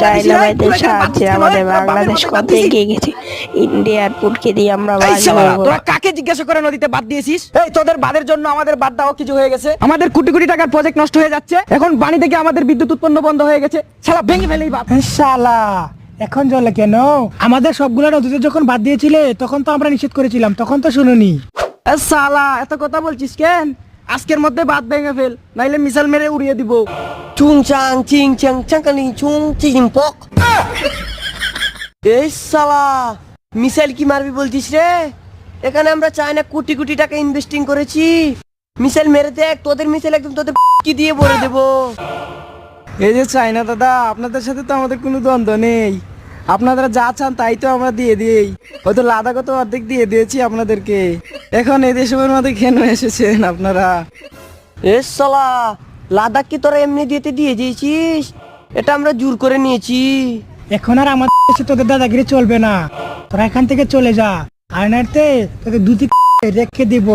China ভাইদের সাহায্যে আমাদের বাংলাদেশ কত এগিয়ে গেছে। ইন্ডিয়ার পুটকে দিয়ে আমরা তোরা কাকে জিজ্ঞাসা করে নদীতে বাদ দিয়েছিস? এই তোদের বাদের জন্য আমাদের বাদ দেওয়া কিছু হয়ে গেছে। আমাদের কোটি কোটি টাকার প্রজেক্ট নষ্ট হয়ে যাচ্ছে। এখন পানি থেকে আমাদের বিদ্যুৎ উৎপন্ন বন্ধ হয়ে গেছে। শালা ভেঙে ফেলেই বাদ। শালা এখন জ্বলে কেন? আমাদের সবগুলো নদীতে যখন বাদ দিয়েছিলে তখন তো আমরা নিষেধ করেছিলাম, তখন তো শুনুনি। শালা এত কথা বলছিস কেন? আজকের মধ্যে বাদ ভেঙে ফেল, নাইলে মিসাইল মেরে উড়িয়ে দিব। চুং চাং চিং চাং চাংকানি চুং চিং পক। এই শালা মিসাইল কি মারবি বলছিস রে? এখানে আমরা চায়না কোটি কোটি টাকা ইনভেস্টিং করেছি। মিসাইল মেরে দেখ, তোদের মিসাইল একদম তোদের কি দিয়ে ভরে দেবো। এই যে চাইনা দাদা, আপনাদের সাথে তো আমাদের কোনো দ্বন্দ্ব নেই। আপনারা যা চান তাই তো আমরা দিয়ে দিই। হয়তো লাদাখও তো অর্ধেক দিয়ে দিয়েছি আপনাদেরকে। এখন এই দেশের মধ্যে কেন এসেছেন আপনারা? এ শালা লাদাখ কি তোরা এমনি দিয়ে দিয়েছিস? এটা আমরা জোর করে নিয়েছি। এখন আর আমাদের দেশে তোদের দাদাগিরি চলবে না, তোরা এখান থেকে চলে যা, আর নাইতে তোকে দুটি রেখে দিব।